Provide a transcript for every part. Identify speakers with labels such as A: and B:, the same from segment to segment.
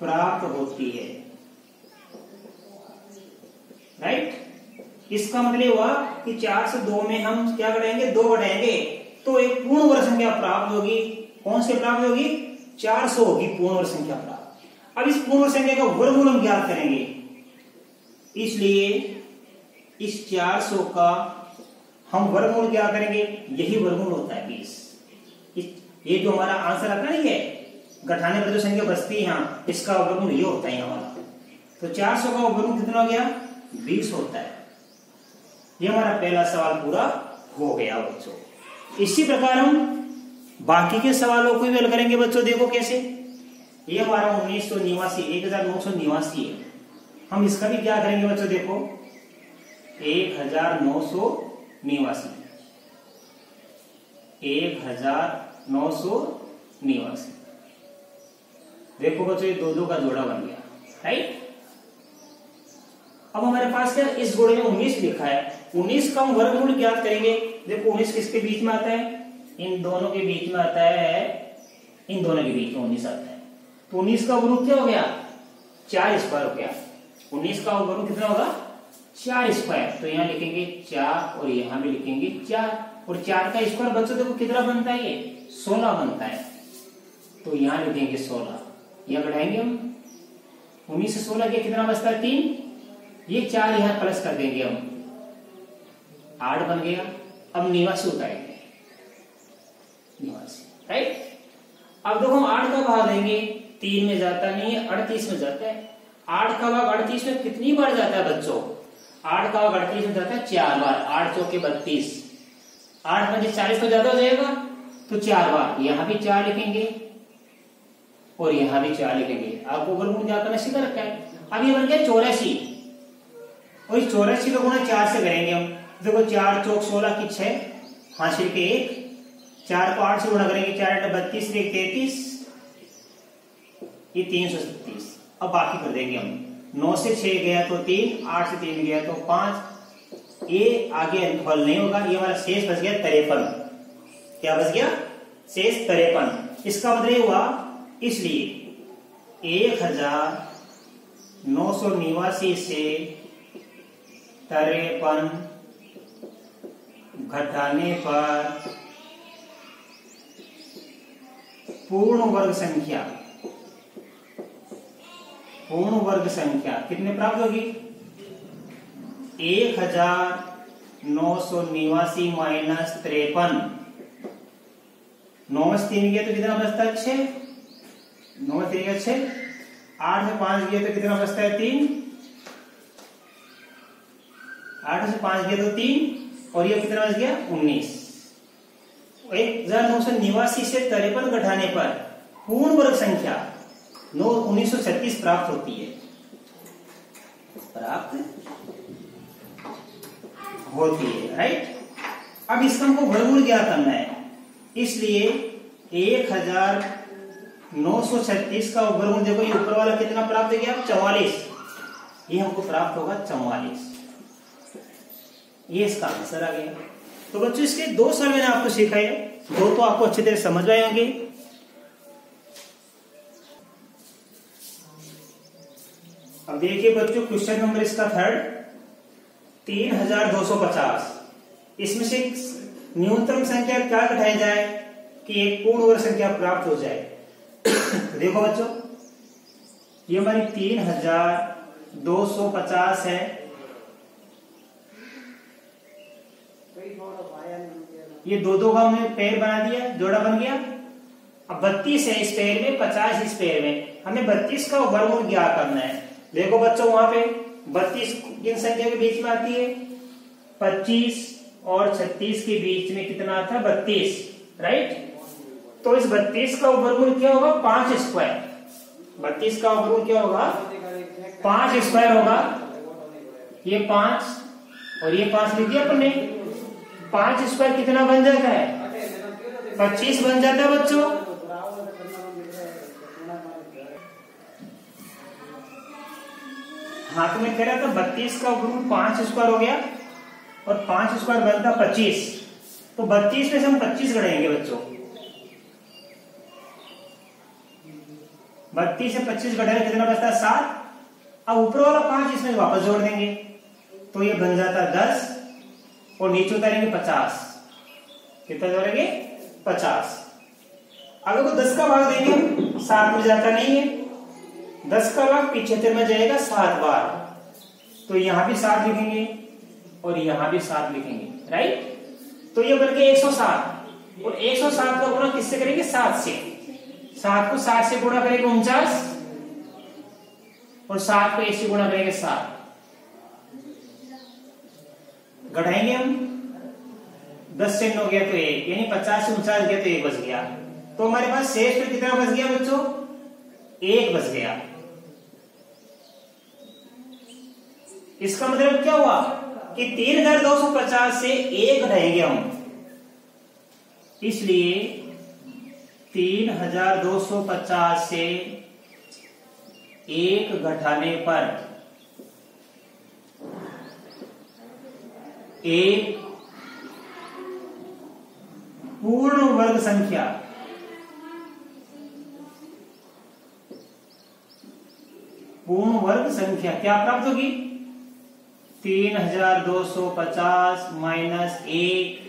A: प्राप्त होती है। राइट, इसका मतलब हुआ कि 4 से 2 में हम क्या घटाएंगे, 2 घटाएंगे तो एक पूर्ण वर्ग संख्या प्राप्त होगी। कौन से प्राप्त होगी, 400 होगी पूर्ण वर्ग संख्या प्राप्त। अब इस पूर्ण वर्ग संख्या का वर्गमूल हम ज्ञात करेंगे, इसलिए इस 400 का हम वर्गमूल क्या करेंगे, यही वर्गमूल होता है 20। ये जो हमारा आंसर आता है, ये घटाने पर जो संख्या बचती है यहाँ, इसका वर्गमूल ये होता है हमारा। तो 400 का वर्गमूल कितना हो गया, 20 होता है। ये हमारा पहला सवाल पूरा हो गया बच्चों। इसी प्रकार हम बाकी के सवालों को भी हल करेंगे बच्चों। देखो कैसे, ये हमारा 1989 1989 है। हम इसका भी क्या करेंगे बच्चों, देखो 1989 1989। देखो बच्चों, ये 2 का जोड़ा बन गया। राइट, अब हमारे पास क्या, इस जोड़े में 19 लिखा है। 19 का हम वर्गमूल ज्ञात करेंगे। देखो 19 किसके बीच में आता है, इन दोनों के बीच में आता है, इन दोनों के बीच में 19 आता है। तो 19 का वर्गमूल क्या हो गया, 4 स्क्वायर हो गया। 19 का वर्गमूल कितना होगा, 4 स्क्वायर। तो यहाँ लिखेंगे 4 और यहाँ भी लिखेंगे 4, और 4 का स्क्वायर बच्चों देखो कितना बनता है, ये 16 बनता है। तो यहाँ लिखेंगे 16, यह बढ़ाएंगे हम, 19 से 16 के कितना बचता है, 3। ये 4 यहाँ प्लस कर देंगे हम, 8 बन गया। अब 89 उतारेंगे, 89। राइट, अब देखो हम 8 का भाग देंगे, 3 में जाता नहीं है, 38 में जाता है। 8 का भाग 38 में कितनी बार जाता है बच्चों, 8 का भाग 38 में जाता है 4 बार। 8 चौके 32, 8 में 40 तो ज्यादा हो जाएगा, तो 4 बार। यहाँ भी 4 लिखेंगे और यहाँ भी 4 लिखेंगे। आपको वर्गमूल क्या करना सीखा रखा है। अब ये बन गया 84, और इस 84 का गुणा 4 से करेंगे हम। देखो 4 चौक 16 की 6, हासिल के 1, 4 को 8 से गुणा करेंगे, 4 8 32, 1 33, ये 337। अब बाकी कर देंगे हम, 9 से 6 गया तो 3, 8 से 3 गया तो 5, ये आगे हल नहीं होगा। ये हमारा शेष बच गया 53। क्या बच गया, शेष 53। इसका मतलब हुआ, इसलिए 1989 से 53 घटाने पर पूर्ण वर्ग संख्या कितने प्राप्त होगी, 1989 माइनस 53। 9 से 3 गया तो कितना बचता है, 6। 9 से 3 गया 6, 8 से 5 गया तो कितना बचता है, 3। 8 से 5 गया तो 3, और ये कितना बच गया, 19। 1989 से 53 घटाने पर पूर्ण वर्ग संख्या 1936 प्राप्त होती है, राइट। अब इसका हमको वर्गमूल क्या करना है, इसलिए 1936 का वर्गमूल देखो, ये ऊपर वाला कितना प्राप्त हो गया, 44। ये हमको प्राप्त होगा 44। ये इसका आंसर आ गया। तो बच्चों इसके 2 सवाल मैंने आपको सिखाए, 2 तो आपको अच्छी तरह समझ आए होंगे। अब देखिए बच्चों, क्वेश्चन नंबर इसका 3rd, 3250। इसमें से न्यूनतम संख्या क्या घटाई जाए कि एक पूर्ण वर्ग संख्या प्राप्त हो जाए। तो देखो बच्चों, ये हमारी 3250 है। ये 2 का हमने पेड़ बना दिया, जोड़ा बन गया। अब 32 है इस पेड़ में, 50 इस पेड़ में, हमें 32 का वर्गमूल क्या करना है। देखो बच्चों, वहां पे 32 किन संख्या के बीच में आती है, 25 और 36 के बीच में कितना आता है, 32, राइट। तो इस 32 का वर्गमूल क्या होगा, 5 स्क्वायर। 32 का वर्गमूल क्या होगा, 5 स्क्वायर होगा। ये 5 और ये 5 लिख दिया अपने। 5 स्क्वायर कितना बन जाता है, 25 बन जाता है बच्चों। हाँ, तो मैं कह रहा था 32 का वर्गमूल 5 स्क्वायर हो गया, और 5 स्क्वायर बनता 25। तो 32 में से हम 25 घटाएंगे बच्चों। 32 से 25 घटाएंगे कितना बचता है 7। अब ऊपर वाला 5 इसमें वापस जोड़ देंगे तो ये बन जाता है 10 और नीचे उतारेंगे 50। कितना जोड़ेंगे 50। अगर वो 10 का भाग देंगे 7 में जाता नहीं है, 10 का भाग 75 में जाएगा 7 बार, तो यहां भी 7 लिखेंगे और यहां भी 7 लिखेंगे, राइट। तो ये बन गया 107 और 107 का गुणा किससे करेंगे 7 से। 7 को 7 से गुणा करेंगे 49 और 7 को 1 से गुणा करेंगे 7। घटाएंगे हम 10 से 9 गया तो 1, यानी 50 से 49 गया तो 1 बच गया। तो हमारे पास शेष फिर कितना बच गया बच्चों 1 बच गया। इसका मतलब क्या हुआ कि 3250 से 1 घटाएंगे हम, इसलिए 3250 से 1 घटाने पर एक पूर्ण वर्ग संख्या क्या प्राप्त होगी 3250 माइनस 1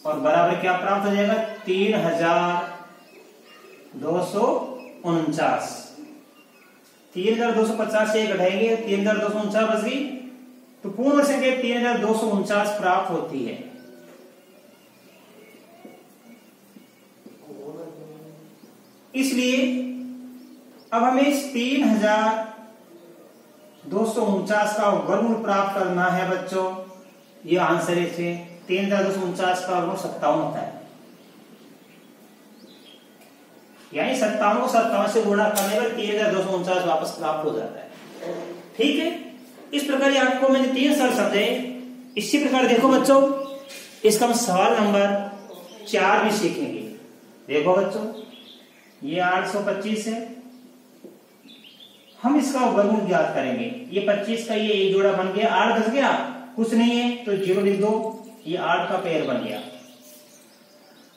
A: और बराबर क्या प्राप्त हो जाएगा 3249। 3250 से 1 घटाएंगे 3249 बच गई, तो पूर्ण वर्ग संख्या 3249 प्राप्त होती है। इसलिए अब हमें इस 3249 का वर्गमूल प्राप्त करना है बच्चों। ये आंसर है इसे 3249 का वर्गमूल 57 होता है, यानी 57 को 57 से गुणा करने पर 3249 वापस प्राप्त हो जाता है। ठीक है, इस प्रकार आपको मैंने 3 सवाल समझे। इसी प्रकार देखो बच्चों, इसका हम सवाल नंबर 4 भी सीखेंगे। देखो बच्चों, ये 825 है, हम इसका वर्गमूल ज्ञात करेंगे। ये 25 का ये एक जोड़ा बन गया, 8 बच गया, कुछ नहीं है तो 0 लिख दो, ये 8 का पेयर बन गया।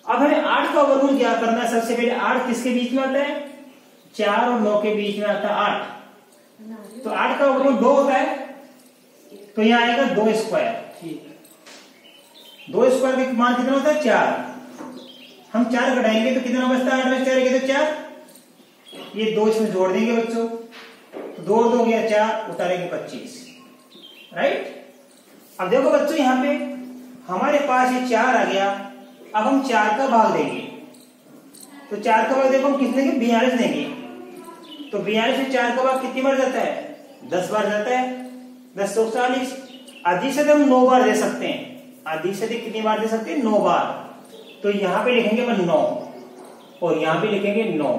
A: अब हमें 8 का वर्गमूल ज्ञात करना है। सबसे पहले 8 किसके बीच में आता है 4 और 9 के बीच में आता है 8, तो 8 का वर्गमूल 2 होता है, तो यहां आएगा 2 स्क्वायर। 2 स्क्वायर का मान कितना होता है 4। हम 4 घटाएंगे तो कितना बचता है 8 में 4 गया तो 4, ये 2 इसमें जोड़ देंगे बच्चों, तो 2 2 गया 4, उतारेंगे 25, राइट। अब देखो बच्चों, यहां पे हमारे पास ये 4 आ गया। अब हम 4 का भाग देंगे, तो 4 का भाग देखो हम कितने के 42 देंगे, तो 42 से 4 का भाग कितनी बार जाता है 10 बार जाता है, 10 तो 40। आधी से हम 9 बार दे सकते हैं, आधी से कितनी बार दे सकते हैं 9 बार, तो यहां पे लिखेंगे 9 और यहां पे लिखेंगे 9।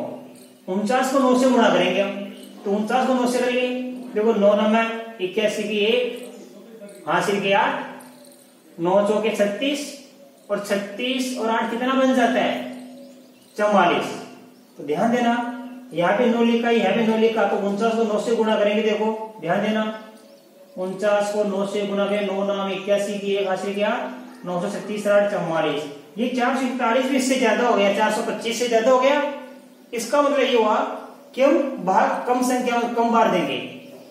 A: 49 को 9 से गुणा करेंगे हम, तो 49 को 9 से करेंगे, देखो 9 नंबर 81 की 1 हासिल के 8, 9 चौके 36 और 36 और 8 कितना बन जाता है 44। तो ध्यान देना, यहाँ पे 9 लिखा, यहाँ पे 9 लिखा, तो 49 को 9 से गुणा करेंगे। देखो ध्यान देना, 49 को 9 से गुणा करें, 9 नाम 81 की 1 हासिल के 8, 936 8 44। ये 441 भी इससे ज्यादा हो गया, 425 से ज्यादा हो गया। इसका मतलब ये हुआ कि हम भाग कम संख्या में कम बार देंगे,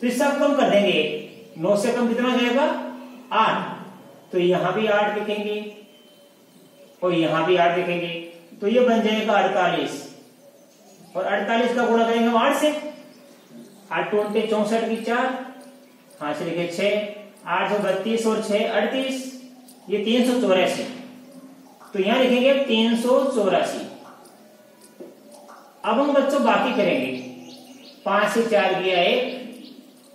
A: तो इससे कम कर देंगे। 9 से कम कितना हो जाएगा 8, तो यहां भी 8 लिखेंगे और यहां भी 8 लिखेंगे, तो ये बन जाएगा 48 और 48 का गुणा करेंगे हम 8 से, 8 2 64 की 4 हां से लिखे 6, 8 32 और 6 38, ये 384, तो यहां लिखेंगे 384। अब हम बच्चों बाकी करेंगे, 5 से 4 गया 1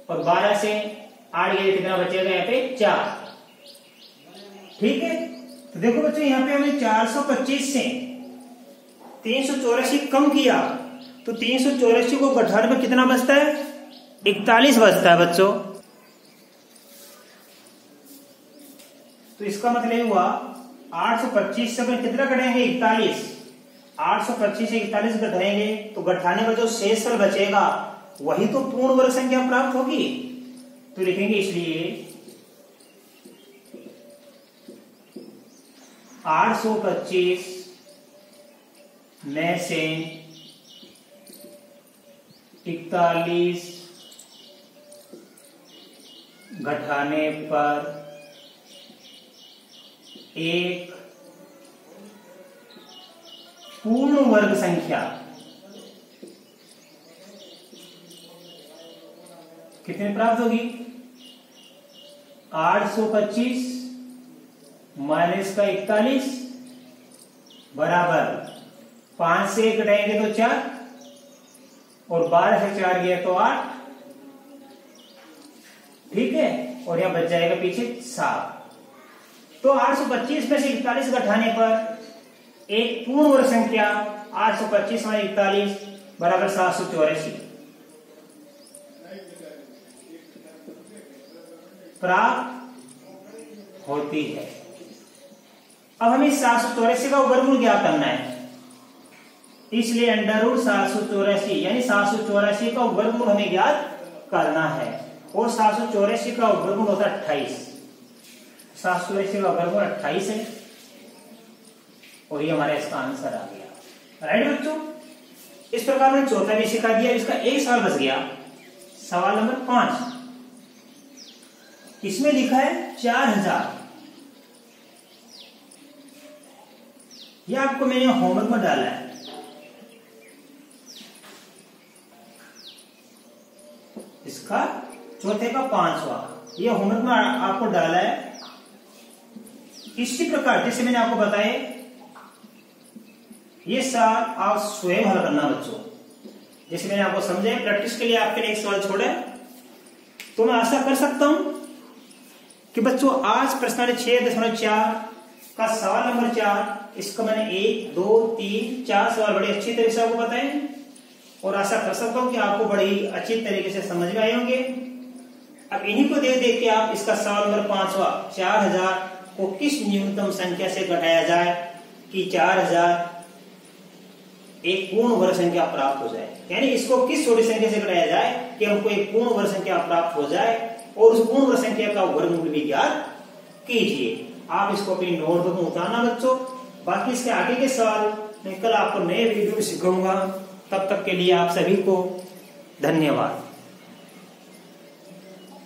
A: और 12 से 8 गया, कितना बचेगा यहाँ पे 4। ठीक है, तो देखो बच्चों यहाँ पे हमने 425 से 384 कम किया, तो 384 को घटाने में कितना बचता है 41 बचता है बच्चों। तो इसका मतलब हुआ 825 से अपन कितना घटाएंगे 41, 825 से 41 घटाएंगे, तो घटाने का जो शेष फल बचेगा वही तो पूर्ण वर्ग संख्या प्राप्त होगी। तो लिखेंगे इसलिए 825 में से 41 घटाने पर 1 पूर्ण वर्ग संख्या कितनी प्राप्त होगी? 825 माइनस का 41 बराबर 5 से 1 घटाएंगे तो 4 और 12 से 4 गया तो 8। ठीक है, और यहां बच जाएगा पीछे 7। तो 825 में से 41 घटाने पर एक पूर्ण वर्ग संख्या 825 में 41 बराबर 784 प्राप्त होती है। अब हमें 784 का वर्गमूल ज्ञात करना है, इसलिए अंडर रूट 784 यानी 784 का वर्गमूल हमें ज्ञात करना है। और 784 का वर्गमूल होता है 28। 784 का वर्गमूल 28 है और ये हमारा इसका आंसर आ गया। राइट बच्चों, इस प्रकार मैंने चौथा भी सिखा दिया। इसका एक सवाल बच गया, सवाल नंबर 5। इसमें लिखा है 4000। यह आपको मैंने होमवर्क में डाला है। इसका चौथे का 5वां यह होमवर्क में आपको डाला है। इसी प्रकार जैसे मैंने आपको बताया, ये सवाल आप स्वयं हल करना बच्चों। जैसे मैंने आपको समझाया, प्रैक्टिस के लिए आपके लिए एक सवाल छोड़ा है। तो मैं आशा कर सकता हूं कि बच्चों आज प्रश्न 6.4 का सवाल नंबर 4, इसका मैंने 1, 2, 3, 4 सवाल बड़े अच्छी तरीके से आपको बताए और आशा कर सकता हूं कि आपको बड़ी अच्छी तरीके से समझ में आए होंगे। अब इन्हीं को देख देख के आप इसका सवाल नंबर 5वां 4000 को किस न्यूनतम संख्या से घटाया जाए कि 4000 एक पूर्ण वर्ग संख्या प्राप्त हो जाए। यानी इसको किस छोटी संख्या से घटाया जाए कि हमको एक पूर्ण वर्ग संख्या प्राप्त हो जाए और उस पूर्ण वर्ग संख्या का वर्गमूल भी ज्ञात कीजिए। आप इसको अपनी नोटबुक में उतारना बच्चों। बाकी इसके आगे के सवाल मैं कल आपको नए वीडियो में सिखाऊंगा। तब तक के लिए आप सभी को धन्यवाद।